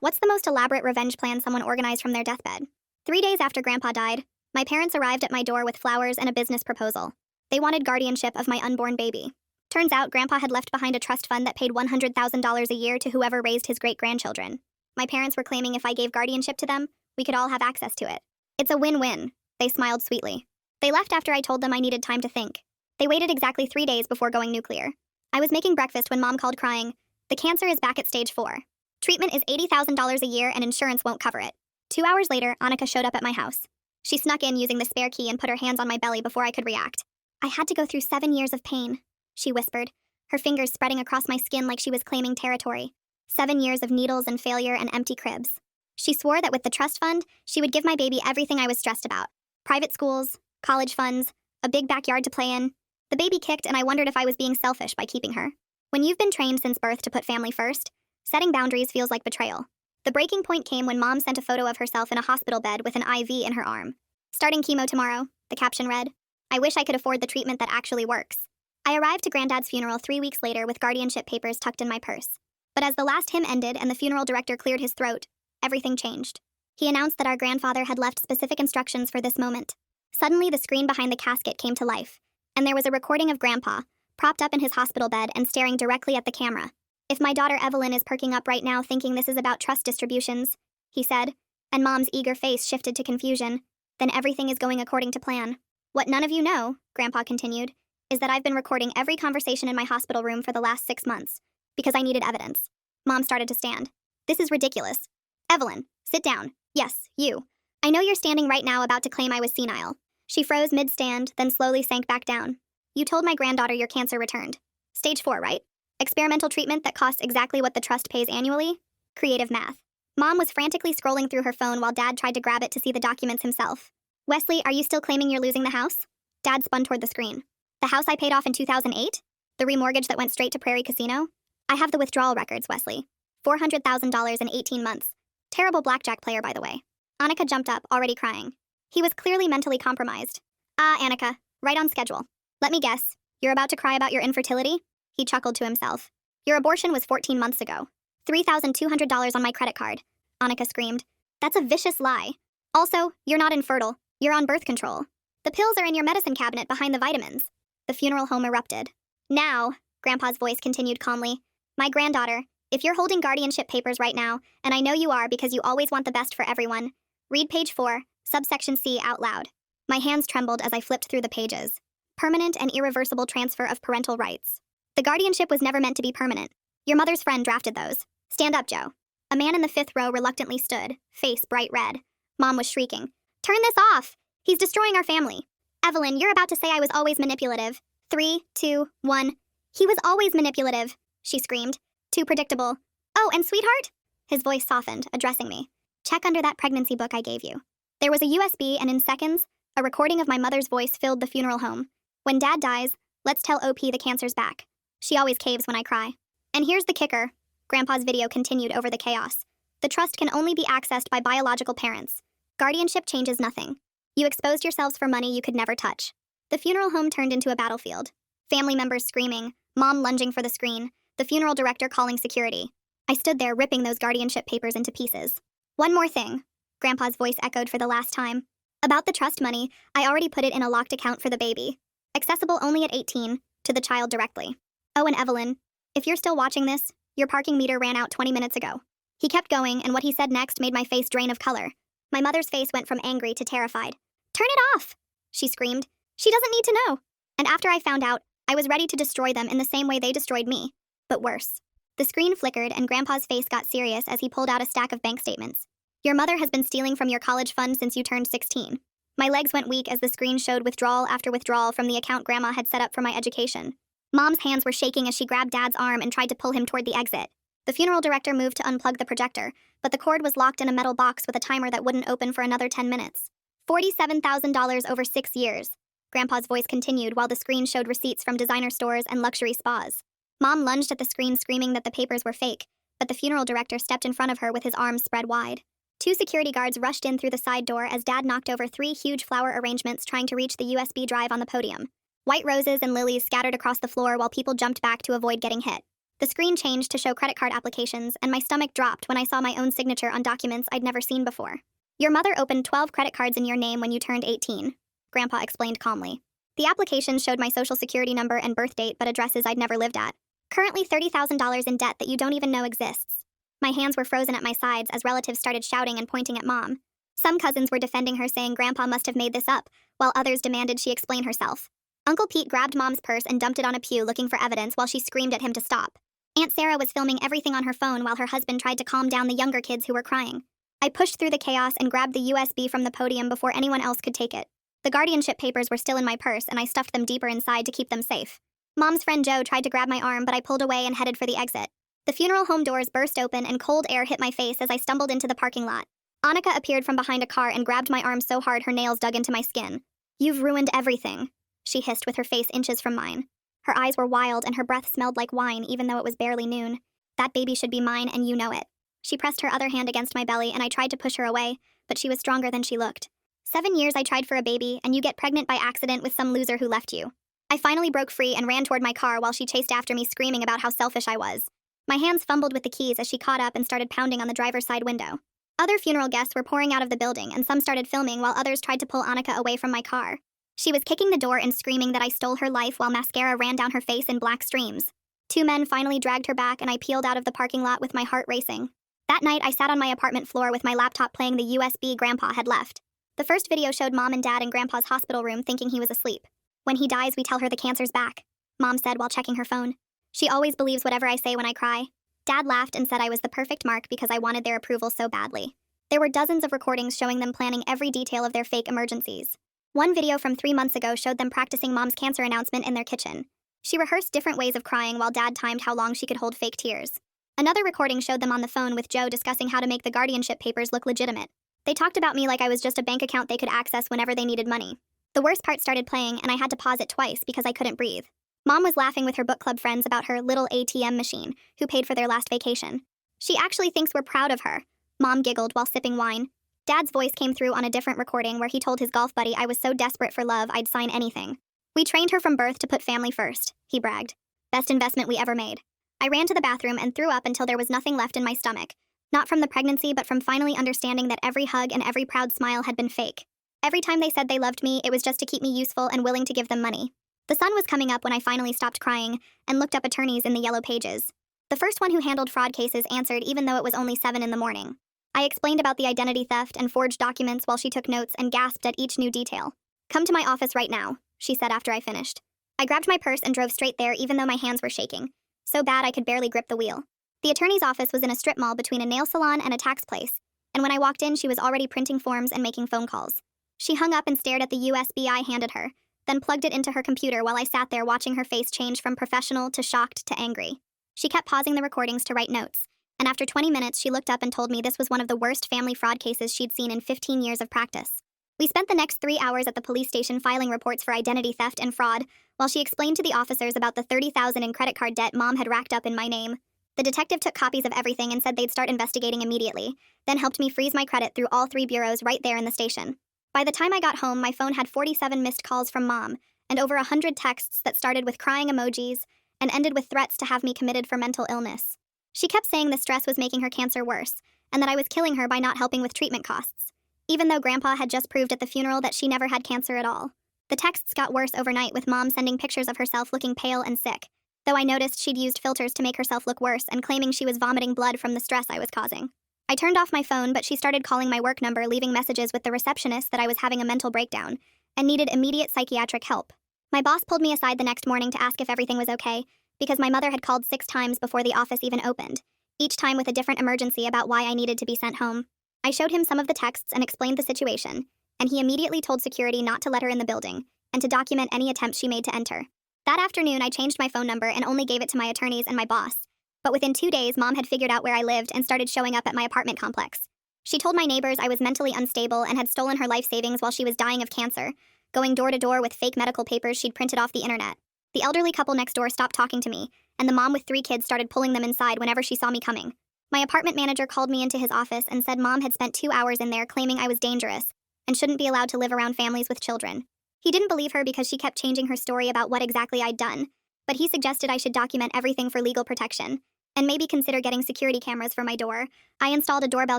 What's the most elaborate revenge plan someone organized from their deathbed? 3 days after Grandpa died, my parents arrived at my door with flowers and a business proposal. They wanted guardianship of my unborn baby. Turns out Grandpa had left behind a trust fund that paid $100,000 a year to whoever raised his great-grandchildren. My parents were claiming if I gave guardianship to them, we could all have access to it. It's a win-win, they smiled sweetly. They left after I told them I needed time to think. They waited exactly 3 days before going nuclear. I was making breakfast when Mom called crying, "The cancer is back at stage 4. Treatment is $80,000 a year and insurance won't cover it." 2 hours later, Annika showed up at my house. She snuck in using the spare key and put her hands on my belly before I could react. "I had to go through 7 years of pain," she whispered, her fingers spreading across my skin like she was claiming territory. 7 years of needles and failure and empty cribs. She swore that with the trust fund, she would give my baby everything I was stressed about. Private schools, college funds, a big backyard to play in. The baby kicked and I wondered if I was being selfish by keeping her. When you've been trained since birth to put family first, setting boundaries feels like betrayal. The breaking point came when Mom sent a photo of herself in a hospital bed with an IV in her arm. "Starting chemo tomorrow," the caption read. "I wish I could afford the treatment that actually works." I arrived to Granddad's funeral 3 weeks later with guardianship papers tucked in my purse. But as the last hymn ended and the funeral director cleared his throat, everything changed. He announced that our grandfather had left specific instructions for this moment. Suddenly, the screen behind the casket came to life, and there was a recording of Grandpa, propped up in his hospital bed and staring directly at the camera. "If my daughter Evelyn is perking up right now thinking this is about trust distributions," he said, and Mom's eager face shifted to confusion, "then everything is going according to plan. What none of you know," Grandpa continued, "is that I've been recording every conversation in my hospital room for the last 6 months, because I needed evidence." Mom started to stand. "This is ridiculous. Evelyn, sit down. Yes, you. I know you're standing right now about to claim I was senile." She froze mid-stand, then slowly sank back down. "You told my granddaughter your cancer returned. Stage 4, right? Experimental treatment that costs exactly what the trust pays annually? Creative math." Mom was frantically scrolling through her phone while Dad tried to grab it to see the documents himself. "Wesley, are you still claiming you're losing the house?" Dad spun toward the screen. "The house I paid off in 2008? The remortgage that went straight to Prairie Casino? I have the withdrawal records, Wesley. $400,000 in 18 months. Terrible blackjack player, by the way." Annika jumped up, already crying. He was clearly mentally compromised. Annika, right on schedule. Let me guess, you're about to cry about your infertility?" He chuckled to himself. "Your abortion was 14 months ago. $3,200 on my credit card," Annika screamed. "That's a vicious lie. Also, you're not infertile. You're on birth control. The pills are in your medicine cabinet behind the vitamins." The funeral home erupted. "Now," Grandpa's voice continued calmly, "my granddaughter, if you're holding guardianship papers right now, and I know you are because you always want the best for everyone, read page 4, subsection C out loud." My hands trembled as I flipped through the pages. "Permanent and irreversible transfer of parental rights." The guardianship was never meant to be permanent. Your mother's friend drafted those. "Stand up, Joe." A man in the 5th row reluctantly stood, face bright red. Mom was shrieking. "Turn this off! He's destroying our family." "Evelyn, you're about to say I was always manipulative." 3, 2, 1. "He was always manipulative," she screamed. "Too predictable. Oh, and sweetheart?" His voice softened, addressing me. "Check under that pregnancy book I gave you." There was a USB, and in seconds, a recording of my mother's voice filled the funeral home. "When Dad dies, let's tell OP the cancer's back. She always caves when I cry." And here's the kicker. Grandpa's video continued over the chaos. "The trust can only be accessed by biological parents. Guardianship changes nothing. You exposed yourselves for money you could never touch." The funeral home turned into a battlefield. Family members screaming, Mom lunging for the screen, the funeral director calling security. I stood there ripping those guardianship papers into pieces. "One more thing," Grandpa's voice echoed for the last time. "About the trust money, I already put it in a locked account for the baby. Accessible only at 18, to the child directly. Oh, and Evelyn, if you're still watching this, your parking meter ran out 20 minutes ago." He kept going, and what he said next made my face drain of color. My mother's face went from angry to terrified. "Turn it off!" she screamed. "She doesn't need to know." And after I found out, I was ready to destroy them in the same way they destroyed me, but worse. The screen flickered and Grandpa's face got serious as he pulled out a stack of bank statements. "Your mother has been stealing from your college fund since you turned 16. My legs went weak as the screen showed withdrawal after withdrawal from the account Grandma had set up for my education. Mom's hands were shaking as she grabbed Dad's arm and tried to pull him toward the exit. The funeral director moved to unplug the projector, but the cord was locked in a metal box with a timer that wouldn't open for another 10 minutes. $47,000 over 6 years. Grandpa's voice continued while the screen showed receipts from designer stores and luxury spas. Mom lunged at the screen screaming that the papers were fake, but the funeral director stepped in front of her with his arms spread wide. 2 security guards rushed in through the side door as Dad knocked over 3 huge flower arrangements trying to reach the USB drive on the podium. White roses and lilies scattered across the floor while people jumped back to avoid getting hit. The screen changed to show credit card applications, and my stomach dropped when I saw my own signature on documents I'd never seen before. Your mother opened 12 credit cards in your name when you turned 18, Grandpa explained calmly. The applications showed my social security number and birth date, but addresses I'd never lived at. Currently $30,000 in debt that you don't even know exists. My hands were frozen at my sides as relatives started shouting and pointing at Mom. Some cousins were defending her, saying Grandpa must have made this up, while others demanded she explain herself. Uncle Pete grabbed Mom's purse and dumped it on a pew looking for evidence while she screamed at him to stop. Aunt Sarah was filming everything on her phone while her husband tried to calm down the younger kids who were crying. I pushed through the chaos and grabbed the USB from the podium before anyone else could take it. The guardianship papers were still in my purse, and I stuffed them deeper inside to keep them safe. Mom's friend Joe tried to grab my arm, but I pulled away and headed for the exit. The funeral home doors burst open and cold air hit my face as I stumbled into the parking lot. Annika appeared from behind a car and grabbed my arm so hard her nails dug into my skin. "You've ruined everything," she hissed with her face inches from mine. Her eyes were wild and her breath smelled like wine even though it was barely noon. "That baby should be mine and you know it." She pressed her other hand against my belly and I tried to push her away, but she was stronger than she looked. 7 years I tried for a baby, and you get pregnant by accident with some loser who left you. I finally broke free and ran toward my car while she chased after me, screaming about how selfish I was. My hands fumbled with the keys as she caught up and started pounding on the driver's side window. Other funeral guests were pouring out of the building, and some started filming while others tried to pull Annika away from my car. She was kicking the door and screaming that I stole her life while mascara ran down her face in black streams. 2 men finally dragged her back and I peeled out of the parking lot with my heart racing. That night, I sat on my apartment floor with my laptop playing the USB Grandpa had left. The first video showed Mom and Dad in Grandpa's hospital room thinking he was asleep. "When he dies, we tell her the cancer's back," Mom said while checking her phone. "She always believes whatever I say when I cry." Dad laughed and said I was the perfect mark because I wanted their approval so badly. There were dozens of recordings showing them planning every detail of their fake emergencies. One video from 3 months ago showed them practicing Mom's cancer announcement in their kitchen. She rehearsed different ways of crying while Dad timed how long she could hold fake tears. Another recording showed them on the phone with Joe discussing how to make the guardianship papers look legitimate. They talked about me like I was just a bank account they could access whenever they needed money. The worst part started playing, and I had to pause it twice because I couldn't breathe. Mom was laughing with her book club friends about her little ATM machine, who paid for their last vacation. "She actually thinks we're proud of her," Mom giggled while sipping wine. Dad's voice came through on a different recording where he told his golf buddy I was so desperate for love I'd sign anything. "We trained her from birth to put family first," he bragged. "Best investment we ever made." I ran to the bathroom and threw up until there was nothing left in my stomach. Not from the pregnancy, but from finally understanding that every hug and every proud smile had been fake. Every time they said they loved me, it was just to keep me useful and willing to give them money. The sun was coming up when I finally stopped crying and looked up attorneys in the yellow pages. The first one who handled fraud cases answered even though it was only 7 in the morning. I explained about the identity theft and forged documents while she took notes and gasped at each new detail. "Come to my office right now," she said after I finished. I grabbed my purse and drove straight there even though my hands were shaking. So bad I could barely grip the wheel. The attorney's office was in a strip mall between a nail salon and a tax place, and when I walked in, she was already printing forms and making phone calls. She hung up and stared at the USB I handed her, then plugged it into her computer while I sat there watching her face change from professional to shocked to angry. She kept pausing the recordings to write notes, and after 20 minutes, she looked up and told me this was one of the worst family fraud cases she'd seen in 15 years of practice. We spent the next 3 hours at the police station filing reports for identity theft and fraud, while she explained to the officers about the $30,000 in credit card debt Mom had racked up in my name. The detective took copies of everything and said they'd start investigating immediately, then helped me freeze my credit through all 3 bureaus right there in the station. By the time I got home, my phone had 47 missed calls from Mom, and over 100 texts that started with crying emojis and ended with threats to have me committed for mental illness. She kept saying the stress was making her cancer worse, and that I was killing her by not helping with treatment costs, even though Grandpa had just proved at the funeral that she never had cancer at all. The texts got worse overnight, with Mom sending pictures of herself looking pale and sick, though I noticed she'd used filters to make herself look worse and claiming she was vomiting blood from the stress I was causing. I turned off my phone, but she started calling my work number, leaving messages with the receptionist that I was having a mental breakdown and needed immediate psychiatric help. My boss pulled me aside the next morning to ask if everything was okay, because my mother had called 6 times before the office even opened, each time with a different emergency about why I needed to be sent home. I showed him some of the texts and explained the situation, and he immediately told security not to let her in the building and to document any attempts she made to enter. That afternoon, I changed my phone number and only gave it to my attorneys and my boss. But within 2 days, Mom had figured out where I lived and started showing up at my apartment complex. She told my neighbors I was mentally unstable and had stolen her life savings while she was dying of cancer, going door to door with fake medical papers she'd printed off the internet. The elderly couple next door stopped talking to me, and the mom with 3 kids started pulling them inside whenever she saw me coming. My apartment manager called me into his office and said Mom had spent 2 hours in there claiming I was dangerous and shouldn't be allowed to live around families with children. He didn't believe her because she kept changing her story about what exactly I'd done, but he suggested I should document everything for legal protection, and maybe consider getting security cameras for my door. I installed a doorbell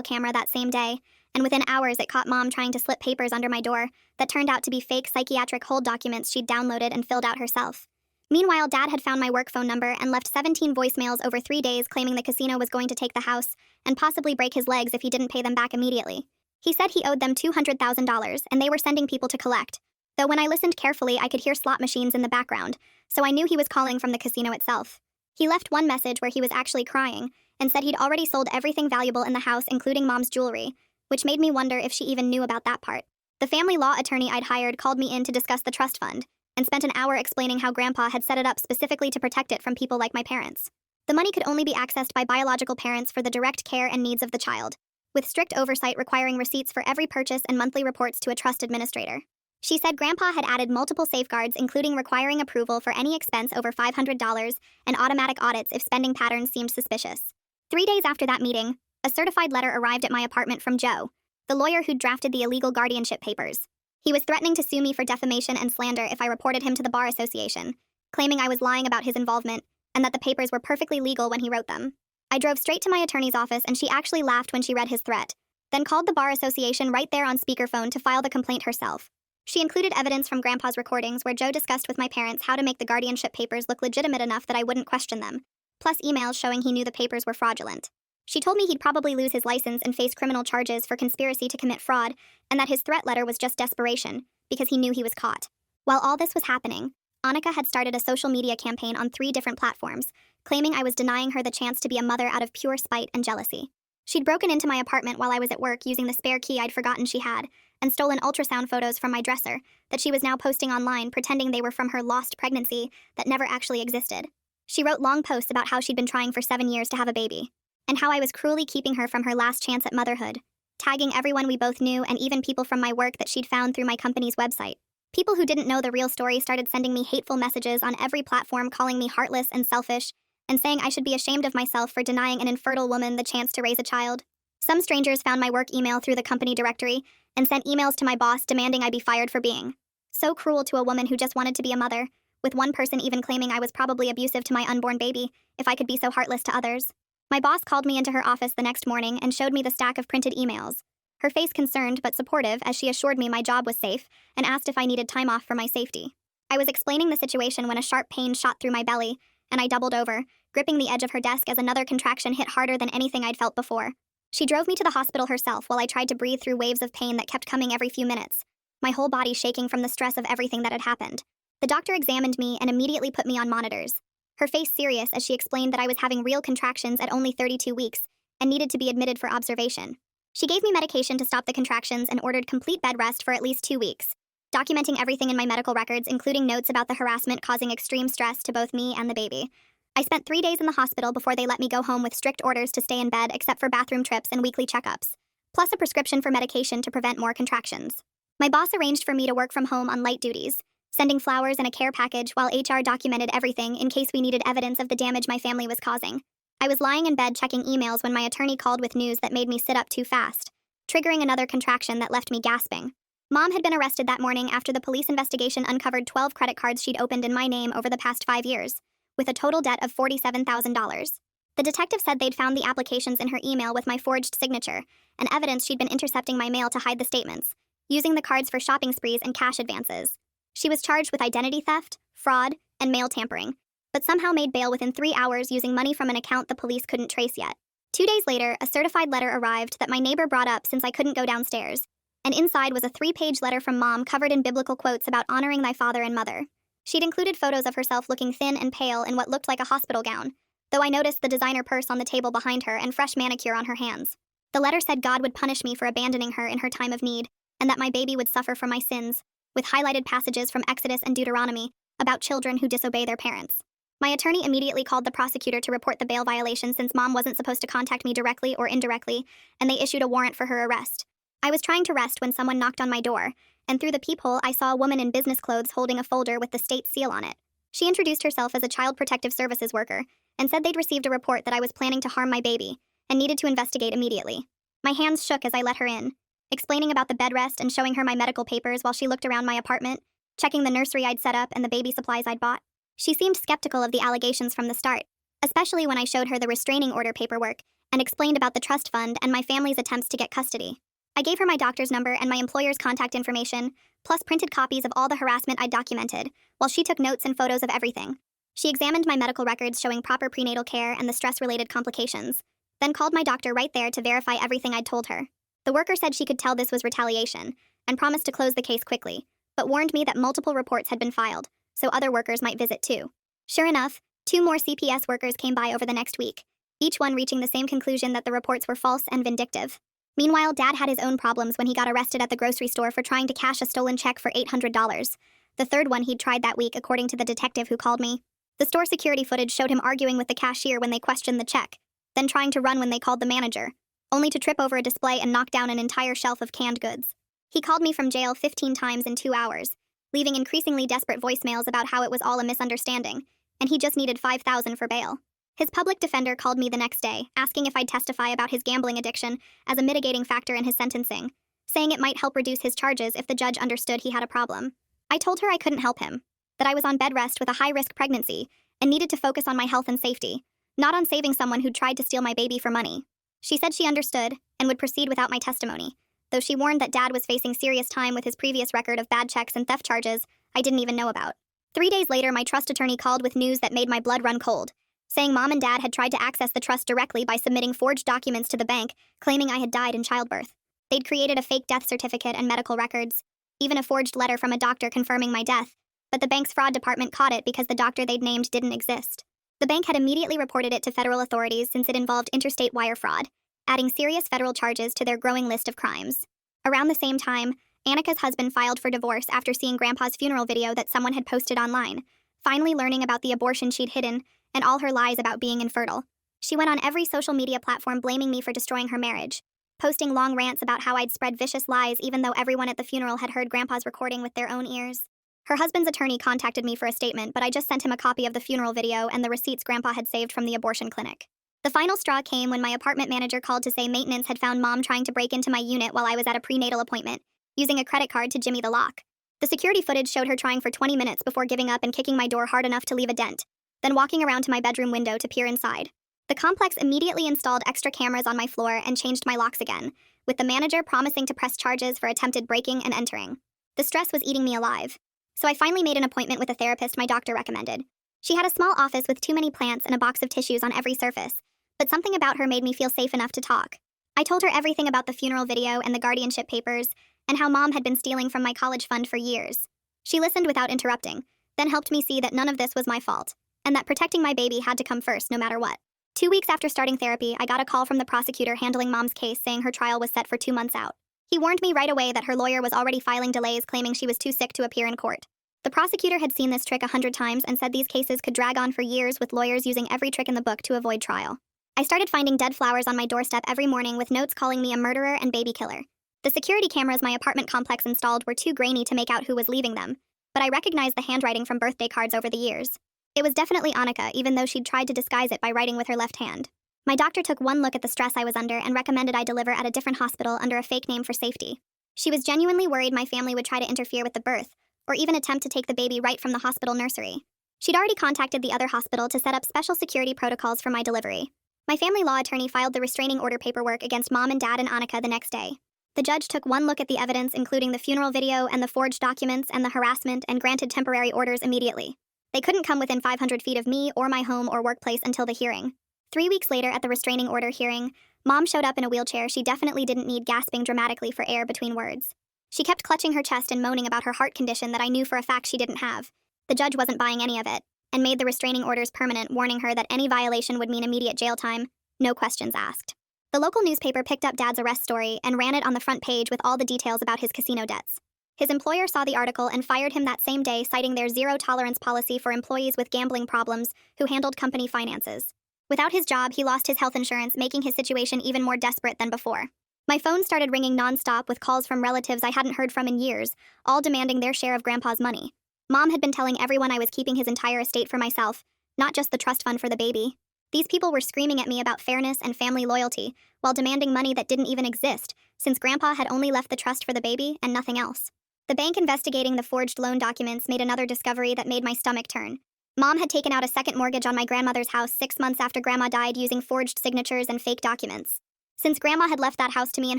camera that same day, and within hours it caught Mom trying to slip papers under my door that turned out to be fake psychiatric hold documents she'd downloaded and filled out herself. Meanwhile, Dad had found my work phone number and left 17 voicemails over 3 days claiming the casino was going to take the house and possibly break his legs if he didn't pay them back immediately. He said he owed them $200,000 and they were sending people to collect, though when I listened carefully I could hear slot machines in the background, so I knew he was calling from the casino itself. He left one message where he was actually crying and said he'd already sold everything valuable in the house including Mom's jewelry, which made me wonder if she even knew about that part. The family law attorney I'd hired called me in to discuss the trust fund and spent an hour explaining how Grandpa had set it up specifically to protect it from people like my parents. The money could only be accessed by biological parents for the direct care and needs of the child, with strict oversight requiring receipts for every purchase and monthly reports to a trust administrator. She said Grandpa had added multiple safeguards including requiring approval for any expense over $500 and automatic audits if spending patterns seemed suspicious. 3 days after that meeting, a certified letter arrived at my apartment from Joe, the lawyer who'd drafted the illegal guardianship papers. He was threatening to sue me for defamation and slander if I reported him to the Bar Association, claiming I was lying about his involvement and that the papers were perfectly legal when he wrote them. I drove straight to my attorney's office and she actually laughed when she read his threat, then called the Bar Association right there on speakerphone to file the complaint herself. She included evidence from Grandpa's recordings where Joe discussed with my parents how to make the guardianship papers look legitimate enough that I wouldn't question them, plus emails showing he knew the papers were fraudulent. She told me he'd probably lose his license and face criminal charges for conspiracy to commit fraud, and that his threat letter was just desperation, because he knew he was caught. While all this was happening, Annika had started a social media campaign on 3 different platforms, claiming I was denying her the chance to be a mother out of pure spite and jealousy. She'd broken into my apartment while I was at work using the spare key I'd forgotten she had, and stolen ultrasound photos from my dresser that she was now posting online pretending they were from her lost pregnancy that never actually existed. She wrote long posts about how she'd been trying for 7 years to have a baby, and how I was cruelly keeping her from her last chance at motherhood, tagging everyone we both knew and even people from my work that she'd found through my company's website. People who didn't know the real story started sending me hateful messages on every platform calling me heartless and selfish, and saying I should be ashamed of myself for denying an infertile woman the chance to raise a child. Some strangers found my work email through the company directory and sent emails to my boss demanding I be fired for being so cruel to a woman who just wanted to be a mother, with one person even claiming I was probably abusive to my unborn baby if I could be so heartless to others. My boss called me into her office the next morning and showed me the stack of printed emails, her face concerned but supportive as she assured me my job was safe and asked if I needed time off for my safety. I was explaining the situation when a sharp pain shot through my belly, and I doubled over, gripping the edge of her desk as another contraction hit harder than anything I'd felt before. She drove me to the hospital herself while I tried to breathe through waves of pain that kept coming every few minutes, my whole body shaking from the stress of everything that had happened. The doctor examined me and immediately put me on monitors, her face serious as she explained that I was having real contractions at only 32 weeks and needed to be admitted for observation. She gave me medication to stop the contractions and ordered complete bed rest for at least 2 weeks, documenting everything in my medical records, including notes about the harassment causing extreme stress to both me and the baby. I spent 3 days in the hospital before they let me go home with strict orders to stay in bed except for bathroom trips and weekly checkups, plus a prescription for medication to prevent more contractions. My boss arranged for me to work from home on light duties, sending flowers and a care package while HR documented everything in case we needed evidence of the damage my family was causing. I was lying in bed checking emails when my attorney called with news that made me sit up too fast, triggering another contraction that left me gasping. Mom had been arrested that morning after the police investigation uncovered 12 credit cards she'd opened in my name over the past 5 years, with a total debt of $47,000. The detective said they'd found the applications in her email with my forged signature, and evidence she'd been intercepting my mail to hide the statements, using the cards for shopping sprees and cash advances. She was charged with identity theft, fraud, and mail tampering, but somehow made bail within 3 hours using money from an account the police couldn't trace yet. 2 days later, a certified letter arrived that my neighbor brought up since I couldn't go downstairs, and inside was a 3-page letter from Mom covered in biblical quotes about honoring thy father and mother. She'd included photos of herself looking thin and pale in what looked like a hospital gown, though I noticed the designer purse on the table behind her and fresh manicure on her hands. The letter said God would punish me for abandoning her in her time of need, and that my baby would suffer for my sins, with highlighted passages from Exodus and Deuteronomy about children who disobey their parents. My attorney immediately called the prosecutor to report the bail violation since Mom wasn't supposed to contact me directly or indirectly, and they issued a warrant for her arrest. I was trying to rest when someone knocked on my door, and through the peephole I saw a woman in business clothes holding a folder with the state seal on it. She introduced herself as a Child Protective Services worker and said they'd received a report that I was planning to harm my baby and needed to investigate immediately. My hands shook as I let her in, explaining about the bed rest and showing her my medical papers while she looked around my apartment, checking the nursery I'd set up and the baby supplies I'd bought. She seemed skeptical of the allegations from the start, especially when I showed her the restraining order paperwork and explained about the trust fund and my family's attempts to get custody. I gave her my doctor's number and my employer's contact information, plus printed copies of all the harassment I'd documented, while she took notes and photos of everything. She examined my medical records showing proper prenatal care and the stress-related complications, then called my doctor right there to verify everything I'd told her. The worker said she could tell this was retaliation and promised to close the case quickly, but warned me that multiple reports had been filed, so other workers might visit too. Sure enough, 2 more CPS workers came by over the next week, each one reaching the same conclusion that the reports were false and vindictive. Meanwhile, Dad had his own problems when he got arrested at the grocery store for trying to cash a stolen check for $800, the third one he'd tried that week according to the detective who called me. The store security footage showed him arguing with the cashier when they questioned the check, then trying to run when they called the manager, only to trip over a display and knock down an entire shelf of canned goods. He called me from jail 15 times in 2 hours, leaving increasingly desperate voicemails about how it was all a misunderstanding, and he just needed $5,000 for bail. His public defender called me the next day, asking if I'd testify about his gambling addiction as a mitigating factor in his sentencing, saying it might help reduce his charges if the judge understood he had a problem. I told her I couldn't help him, that I was on bed rest with a high-risk pregnancy and needed to focus on my health and safety, not on saving someone who'd tried to steal my baby for money. She said she understood and would proceed without my testimony, though she warned that Dad was facing serious time with his previous record of bad checks and theft charges I didn't even know about. 3 days later, my trust attorney called with news that made my blood run cold, saying Mom and Dad had tried to access the trust directly by submitting forged documents to the bank, claiming I had died in childbirth. They'd created a fake death certificate and medical records, even a forged letter from a doctor confirming my death, but the bank's fraud department caught it because the doctor they'd named didn't exist. The bank had immediately reported it to federal authorities since it involved interstate wire fraud, adding serious federal charges to their growing list of crimes. Around the same time, Annika's husband filed for divorce after seeing Grandpa's funeral video that someone had posted online, finally learning about the abortion she'd hidden and all her lies about being infertile. She went on every social media platform blaming me for destroying her marriage, posting long rants about how I'd spread vicious lies even though everyone at the funeral had heard Grandpa's recording with their own ears. Her husband's attorney contacted me for a statement, but I just sent him a copy of the funeral video and the receipts Grandpa had saved from the abortion clinic. The final straw came when my apartment manager called to say maintenance had found Mom trying to break into my unit while I was at a prenatal appointment, using a credit card to jimmy the lock. The security footage showed her trying for 20 minutes before giving up and kicking my door hard enough to leave a dent, then walking around to my bedroom window to peer inside. The complex immediately installed extra cameras on my floor and changed my locks again, with the manager promising to press charges for attempted breaking and entering. The stress was eating me alive, so I finally made an appointment with a therapist my doctor recommended. She had a small office with too many plants and a box of tissues on every surface, but something about her made me feel safe enough to talk. I told her everything about the funeral video and the guardianship papers, and how Mom had been stealing from my college fund for years. She listened without interrupting, then helped me see that none of this was my fault, and that protecting my baby had to come first no matter what. 2 weeks after starting therapy, I got a call from the prosecutor handling Mom's case saying her trial was set for 2 months out. He warned me right away that her lawyer was already filing delays claiming she was too sick to appear in court. The prosecutor had seen this trick 100 times and said these cases could drag on for years with lawyers using every trick in the book to avoid trial. I started finding dead flowers on my doorstep every morning with notes calling me a murderer and baby killer. The security cameras my apartment complex installed were too grainy to make out who was leaving them, but I recognized the handwriting from birthday cards over the years. It was definitely Annika, even though she'd tried to disguise it by writing with her left hand. My doctor took one look at the stress I was under and recommended I deliver at a different hospital under a fake name for safety. She was genuinely worried my family would try to interfere with the birth, or even attempt to take the baby right from the hospital nursery. She'd already contacted the other hospital to set up special security protocols for my delivery. My family law attorney filed the restraining order paperwork against Mom and Dad and Annika the next day. The judge took one look at the evidence, including the funeral video and the forged documents and the harassment, and granted temporary orders immediately. They couldn't come within 500 feet of me or my home or workplace until the hearing. 3 weeks later, at the restraining order hearing, Mom showed up in a wheelchair she definitely didn't need, gasping dramatically for air between words. She kept clutching her chest and moaning about her heart condition that I knew for a fact she didn't have. The judge wasn't buying any of it, and made the restraining orders permanent, warning her that any violation would mean immediate jail time, no questions asked. The local newspaper picked up Dad's arrest story and ran it on the front page with all the details about his casino debts. His employer saw the article and fired him that same day, citing their zero-tolerance policy for employees with gambling problems who handled company finances. Without his job, he lost his health insurance, making his situation even more desperate than before. My phone started ringing nonstop with calls from relatives I hadn't heard from in years, all demanding their share of Grandpa's money. Mom had been telling everyone I was keeping his entire estate for myself, not just the trust fund for the baby. These people were screaming at me about fairness and family loyalty, while demanding money that didn't even exist, since Grandpa had only left the trust for the baby and nothing else. The bank investigating the forged loan documents made another discovery that made my stomach turn. Mom had taken out a second mortgage on my grandmother's house 6 months after Grandma died using forged signatures and fake documents. Since Grandma had left that house to me in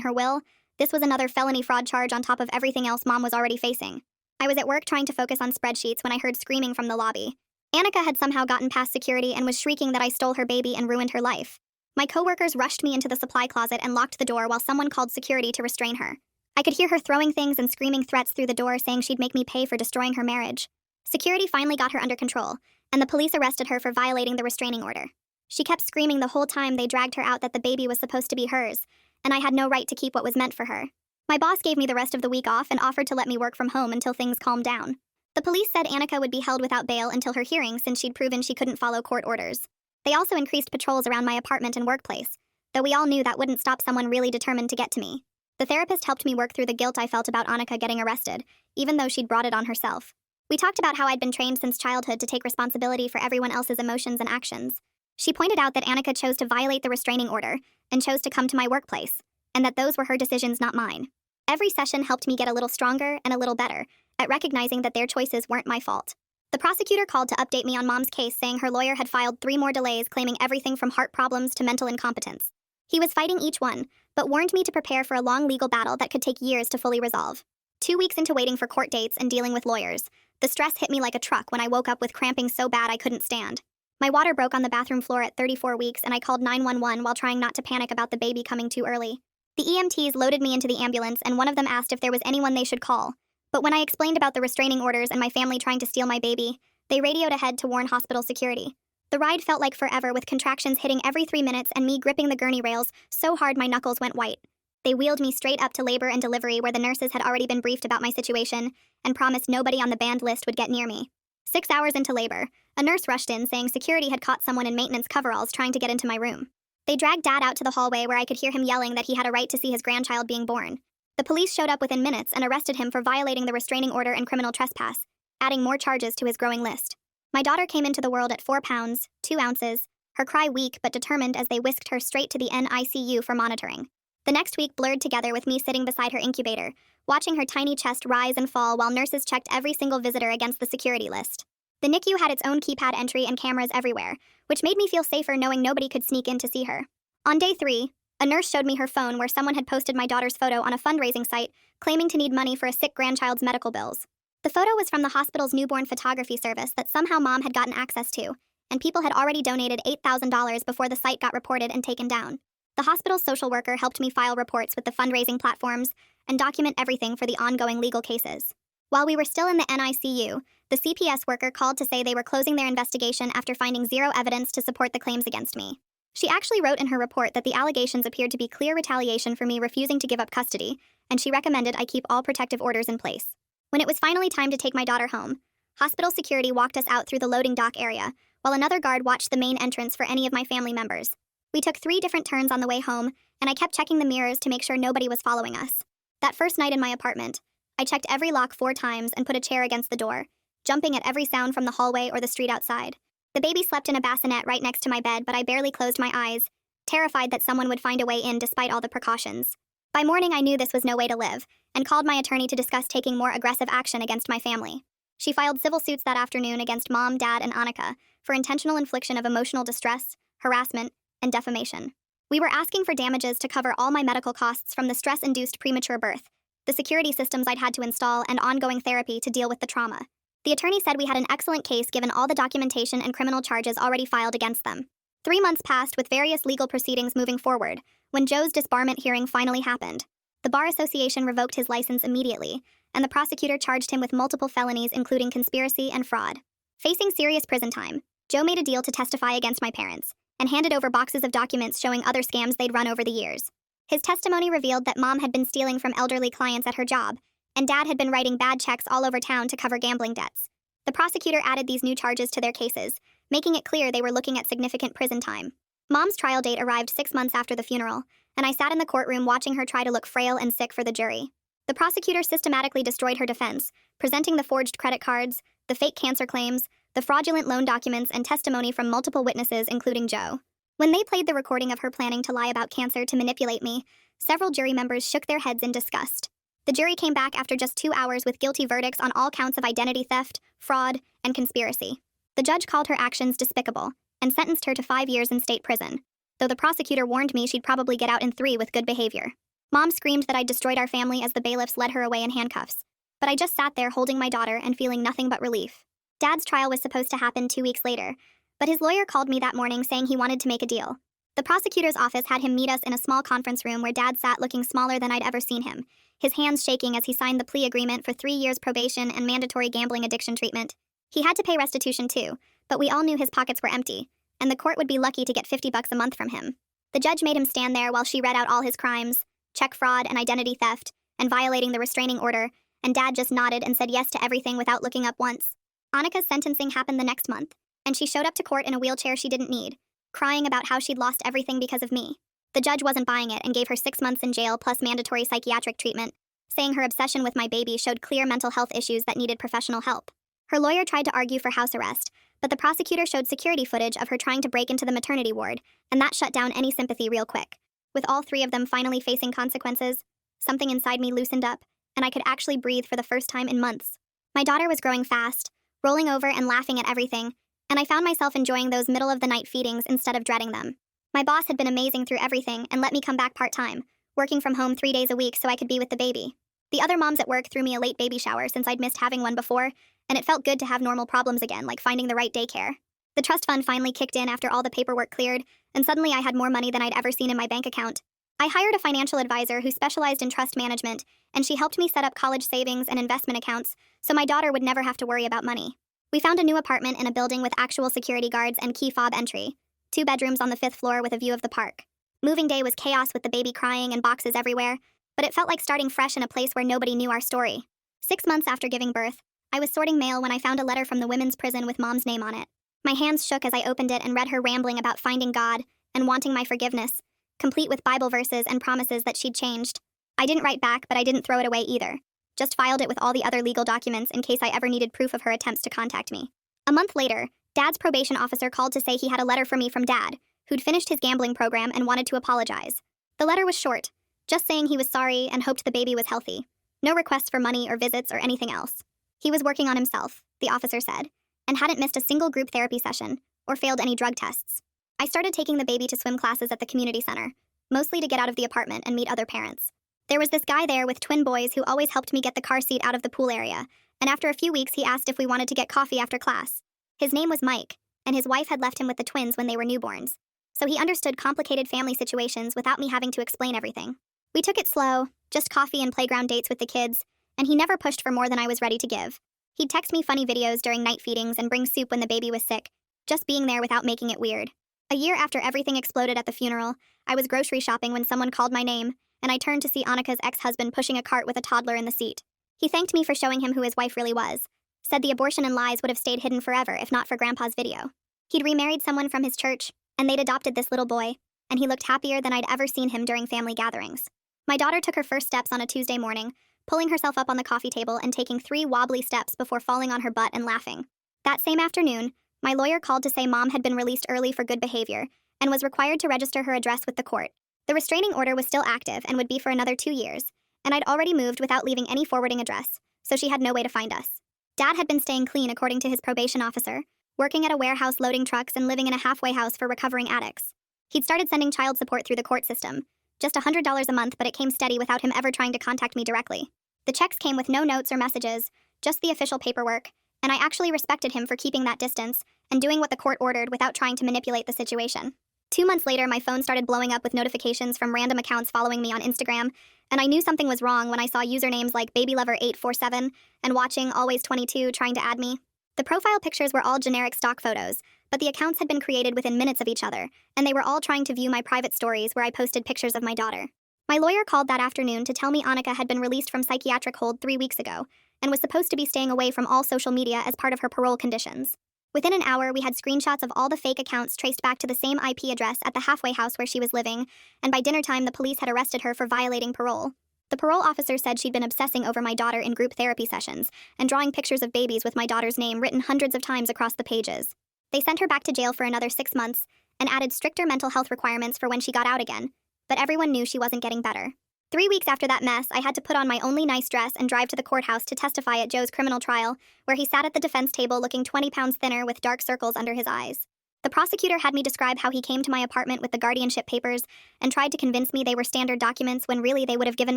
her will, this was another felony fraud charge on top of everything else Mom was already facing. I was at work trying to focus on spreadsheets when I heard screaming from the lobby. Annika had somehow gotten past security and was shrieking that I stole her baby and ruined her life. My coworkers rushed me into the supply closet and locked the door while someone called security to restrain her. I could hear her throwing things and screaming threats through the door saying she'd make me pay for destroying her marriage. Security finally got her under control, and the police arrested her for violating the restraining order. She kept screaming the whole time they dragged her out that the baby was supposed to be hers, and I had no right to keep what was meant for her. My boss gave me the rest of the week off and offered to let me work from home until things calmed down. The police said Annika would be held without bail until her hearing since she'd proven she couldn't follow court orders. They also increased patrols around my apartment and workplace, though we all knew that wouldn't stop someone really determined to get to me. The therapist helped me work through the guilt I felt about Annika getting arrested, even though she'd brought it on herself. We talked about how I'd been trained since childhood to take responsibility for everyone else's emotions and actions. She pointed out that Annika chose to violate the restraining order and chose to come to my workplace, and that those were her decisions, not mine. Every session helped me get a little stronger and a little better at recognizing that their choices weren't my fault. The prosecutor called to update me on Mom's case, saying her lawyer had filed 3 more delays claiming everything from heart problems to mental incompetence. He was fighting each one, but warned me to prepare for a long legal battle that could take years to fully resolve. 2 weeks into waiting for court dates and dealing with lawyers, the stress hit me like a truck when I woke up with cramping so bad I couldn't stand. My water broke on the bathroom floor at 34 weeks and I called 911 while trying not to panic about the baby coming too early. The EMTs loaded me into the ambulance and one of them asked if there was anyone they should call. But when I explained about the restraining orders and my family trying to steal my baby, they radioed ahead to warn hospital security. The ride felt like forever, with contractions hitting every 3 minutes and me gripping the gurney rails so hard my knuckles went white. They wheeled me straight up to labor and delivery, where the nurses had already been briefed about my situation and promised nobody on the banned list would get near me. 6 hours into labor, a nurse rushed in saying security had caught someone in maintenance coveralls trying to get into my room. They dragged Dad out to the hallway where I could hear him yelling that he had a right to see his grandchild being born. The police showed up within minutes and arrested him for violating the restraining order and criminal trespass, adding more charges to his growing list. My daughter came into the world at 4 pounds, 2 ounces, her cry weak but determined as they whisked her straight to the NICU for monitoring. The next week blurred together with me sitting beside her incubator, watching her tiny chest rise and fall while nurses checked every single visitor against the security list. The NICU had its own keypad entry and cameras everywhere, which made me feel safer knowing nobody could sneak in to see her. On day 3, a nurse showed me her phone where someone had posted my daughter's photo on a fundraising site, claiming to need money for a sick grandchild's medical bills. The photo was from the hospital's newborn photography service that somehow Mom had gotten access to, and people had already donated $8,000 before the site got reported and taken down. The hospital's social worker helped me file reports with the fundraising platforms and document everything for the ongoing legal cases. While we were still in the NICU, the CPS worker called to say they were closing their investigation after finding 0 evidence to support the claims against me. She actually wrote in her report that the allegations appeared to be clear retaliation for me refusing to give up custody, and she recommended I keep all protective orders in place. When it was finally time to take my daughter home, hospital security walked us out through the loading dock area, while another guard watched the main entrance for any of my family members. We took 3 different turns on the way home, and I kept checking the mirrors to make sure nobody was following us. That first night in my apartment, I checked every lock 4 times and put a chair against the door, jumping at every sound from the hallway or the street outside. The baby slept in a bassinet right next to my bed, but I barely closed my eyes, terrified that someone would find a way in despite all the precautions. By morning, I knew this was no way to live, and called my attorney to discuss taking more aggressive action against my family. She filed civil suits that afternoon against Mom, Dad, and Annika for intentional infliction of emotional distress, harassment, and defamation. We were asking for damages to cover all my medical costs from the stress-induced premature birth, the security systems I'd had to install, and ongoing therapy to deal with the trauma. The attorney said we had an excellent case given all the documentation and criminal charges already filed against them. 3 months passed with various legal proceedings moving forward, when Joe's disbarment hearing finally happened. The Bar Association revoked his license immediately, and the prosecutor charged him with multiple felonies including conspiracy and fraud. Facing serious prison time, Joe made a deal to testify against my parents, and handed over boxes of documents showing other scams they'd run over the years. His testimony revealed that Mom had been stealing from elderly clients at her job, and Dad had been writing bad checks all over town to cover gambling debts. The prosecutor added these new charges to their cases, making it clear they were looking at significant prison time. Mom's trial date arrived 6 months after the funeral, and I sat in the courtroom watching her try to look frail and sick for the jury. The prosecutor systematically destroyed her defense, presenting the forged credit cards, the fake cancer claims, the fraudulent loan documents, and testimony from multiple witnesses, including Joe. When they played the recording of her planning to lie about cancer to manipulate me, several jury members shook their heads in disgust. The jury came back after just 2 hours with guilty verdicts on all counts of identity theft, fraud, and conspiracy. The judge called her actions despicable and sentenced her to 5 years in state prison, though the prosecutor warned me she'd probably get out in 3 with good behavior. Mom screamed that I'd destroyed our family as the bailiffs led her away in handcuffs, but I just sat there holding my daughter and feeling nothing but relief. Dad's trial was supposed to happen 2 weeks later, but his lawyer called me that morning saying he wanted to make a deal. The prosecutor's office had him meet us in a small conference room where Dad sat looking smaller than I'd ever seen him, his hands shaking as he signed the plea agreement for 3 years probation and mandatory gambling addiction treatment. He had to pay restitution too, but we all knew his pockets were empty, and the court would be lucky to get $50 a month from him. The judge made him stand there while she read out all his crimes, check fraud and identity theft, and violating the restraining order, and Dad just nodded and said yes to everything without looking up once. Annika's sentencing happened the next month, and she showed up to court in a wheelchair she didn't need, crying about how she'd lost everything because of me. The judge wasn't buying it and gave her 6 months in jail plus mandatory psychiatric treatment, saying her obsession with my baby showed clear mental health issues that needed professional help. Her lawyer tried to argue for house arrest, but the prosecutor showed security footage of her trying to break into the maternity ward, and that shut down any sympathy real quick. With all 3 of them finally facing consequences, something inside me loosened up, and I could actually breathe for the first time in months. My daughter was growing fast, rolling over and laughing at everything, and I found myself enjoying those middle-of-the-night feedings instead of dreading them. My boss had been amazing through everything and let me come back part-time, working from home 3 days a week so I could be with the baby. The other moms at work threw me a late baby shower since I'd missed having one before, and it felt good to have normal problems again, like finding the right daycare. The trust fund finally kicked in after all the paperwork cleared, and suddenly I had more money than I'd ever seen in my bank account. I hired a financial advisor who specialized in trust management, and she helped me set up college savings and investment accounts so my daughter would never have to worry about money. We found a new apartment in a building with actual security guards and key fob entry, 2 bedrooms on the 5th floor with a view of the park. Moving day was chaos with the baby crying and boxes everywhere, but it felt like starting fresh in a place where nobody knew our story. 6 months after giving birth, I was sorting mail when I found a letter from the women's prison with Mom's name on it. My hands shook as I opened it and read her rambling about finding God and wanting my forgiveness, complete with Bible verses and promises that she'd changed. I didn't write back, but I didn't throw it away either. Just filed it with all the other legal documents in case I ever needed proof of her attempts to contact me. A month later, Dad's probation officer called to say he had a letter for me from Dad, who'd finished his gambling program and wanted to apologize. The letter was short, just saying he was sorry and hoped the baby was healthy. No requests for money or visits or anything else. He was working on himself, the officer said, and hadn't missed a single group therapy session or failed any drug tests. I started taking the baby to swim classes at the community center, mostly to get out of the apartment and meet other parents. There was this guy there with twin boys who always helped me get the car seat out of the pool area, and after a few weeks he asked if we wanted to get coffee after class. His name was Mike, and his wife had left him with the twins when they were newborns, so he understood complicated family situations without me having to explain everything. We took it slow, just coffee and playground dates with the kids, and he never pushed for more than I was ready to give. He'd text me funny videos during night feedings and bring soup when the baby was sick, just being there without making it weird. A year after everything exploded at the funeral, I was grocery shopping when someone called my name, and I turned to see Annika's ex-husband pushing a cart with a toddler in the seat. He thanked me for showing him who his wife really was, said the abortion and lies would have stayed hidden forever if not for Grandpa's video. He'd remarried someone from his church, and they'd adopted this little boy, and he looked happier than I'd ever seen him during family gatherings. My daughter took her first steps on a Tuesday morning, pulling herself up on the coffee table and taking 3 wobbly steps before falling on her butt and laughing. That same afternoon, my lawyer called to say Mom had been released early for good behavior and was required to register her address with the court. The restraining order was still active and would be for another 2 years, and I'd already moved without leaving any forwarding address, so she had no way to find us. Dad had been staying clean according to his probation officer, working at a warehouse loading trucks and living in a halfway house for recovering addicts. He'd started sending child support through the court system, just $100 a month, but it came steady without him ever trying to contact me directly. The checks came with no notes or messages, just the official paperwork, and I actually respected him for keeping that distance and doing what the court ordered without trying to manipulate the situation. 2 months later, my phone started blowing up with notifications from random accounts following me on Instagram, and I knew something was wrong when I saw usernames like BabyLover847 and Watching Always22 trying to add me. The profile pictures were all generic stock photos, but the accounts had been created within minutes of each other, and they were all trying to view my private stories where I posted pictures of my daughter. My lawyer called that afternoon to tell me Annika had been released from psychiatric hold 3 weeks ago and was supposed to be staying away from all social media as part of her parole conditions. Within an hour, we had screenshots of all the fake accounts traced back to the same IP address at the halfway house where she was living, and by dinner time, the police had arrested her for violating parole. The parole officer said she'd been obsessing over my daughter in group therapy sessions and drawing pictures of babies with my daughter's name written hundreds of times across the pages. They sent her back to jail for another 6 months and added stricter mental health requirements for when she got out again, but everyone knew she wasn't getting better. 3 weeks after that mess, I had to put on my only nice dress and drive to the courthouse to testify at Joe's criminal trial, where he sat at the defense table looking 20 pounds thinner with dark circles under his eyes. The prosecutor had me describe how he came to my apartment with the guardianship papers and tried to convince me they were standard documents when really they would have given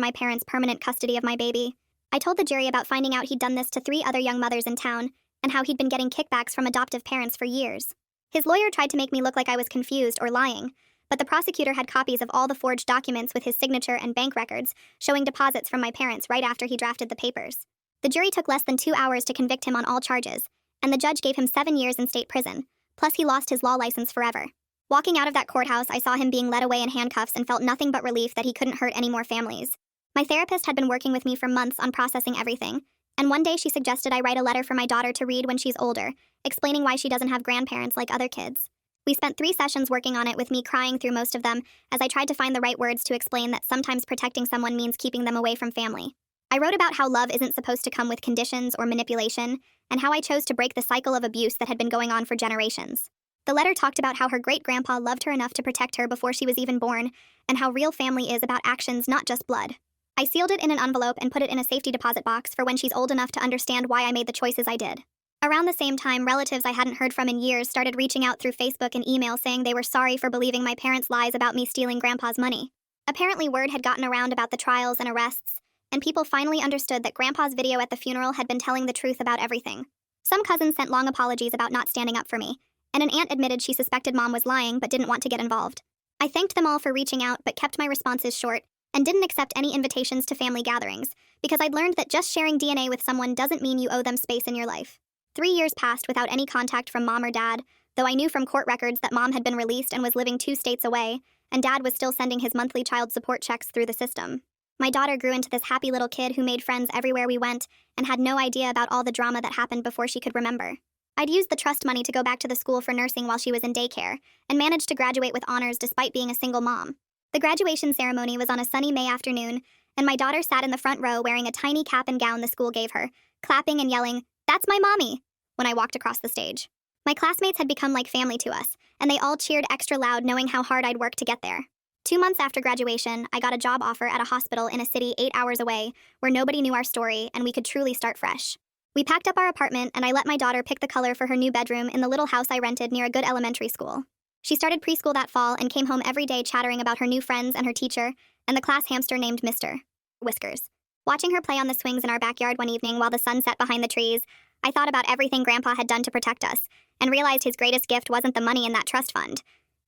my parents permanent custody of my baby. I told the jury about finding out he'd done this to 3 other young mothers in town and how he'd been getting kickbacks from adoptive parents for years. His lawyer tried to make me look like I was confused or lying, but the prosecutor had copies of all the forged documents with his signature and bank records showing deposits from my parents right after he drafted the papers. The jury took less than 2 hours to convict him on all charges, and the judge gave him 7 years in state prison, plus he lost his law license forever. Walking out of that courthouse, I saw him being led away in handcuffs and felt nothing but relief that he couldn't hurt any more families. My therapist had been working with me for months on processing everything, and one day she suggested I write a letter for my daughter to read when she's older, explaining why she doesn't have grandparents like other kids. We spent 3 sessions working on it with me crying through most of them as I tried to find the right words to explain that sometimes protecting someone means keeping them away from family. I wrote about how love isn't supposed to come with conditions or manipulation, and how I chose to break the cycle of abuse that had been going on for generations. The letter talked about how her great-grandpa loved her enough to protect her before she was even born, and how real family is about actions, not just blood. I sealed it in an envelope and put it in a safety deposit box for when she's old enough to understand why I made the choices I did. Around the same time, relatives I hadn't heard from in years started reaching out through Facebook and email saying they were sorry for believing my parents' lies about me stealing Grandpa's money. Apparently, word had gotten around about the trials and arrests, and people finally understood that Grandpa's video at the funeral had been telling the truth about everything. Some cousins sent long apologies about not standing up for me, and an aunt admitted she suspected Mom was lying but didn't want to get involved. I thanked them all for reaching out but kept my responses short and didn't accept any invitations to family gatherings because I'd learned that just sharing DNA with someone doesn't mean you owe them space in your life. 3 years passed without any contact from Mom or Dad, though I knew from court records that Mom had been released and was living 2 states away, and Dad was still sending his monthly child support checks through the system. My daughter grew into this happy little kid who made friends everywhere we went and had no idea about all the drama that happened before she could remember. I'd used the trust money to go back to the school for nursing while she was in daycare, and managed to graduate with honors despite being a single mom. The graduation ceremony was on a sunny May afternoon, and my daughter sat in the front row wearing a tiny cap and gown the school gave her, clapping and yelling, "That's my mommy!" when I walked across the stage. My classmates had become like family to us, and they all cheered extra loud knowing how hard I'd worked to get there. 2 months after graduation, I got a job offer at a hospital in a city 8 hours away, where nobody knew our story and we could truly start fresh. We packed up our apartment and I let my daughter pick the color for her new bedroom in the little house I rented near a good elementary school. She started preschool that fall and came home every day chattering about her new friends and her teacher, and the class hamster named Mr. Whiskers. Watching her play on the swings in our backyard one evening while the sun set behind the trees, I thought about everything Grandpa had done to protect us, and realized his greatest gift wasn't the money in that trust fund.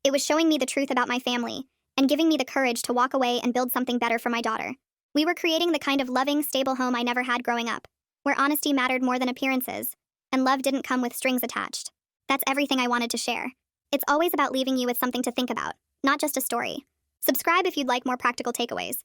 It was showing me the truth about my family, and giving me the courage to walk away and build something better for my daughter. We were creating the kind of loving, stable home I never had growing up, where honesty mattered more than appearances, and love didn't come with strings attached. That's everything I wanted to share. It's always about leaving you with something to think about, not just a story. Subscribe if you'd like more practical takeaways.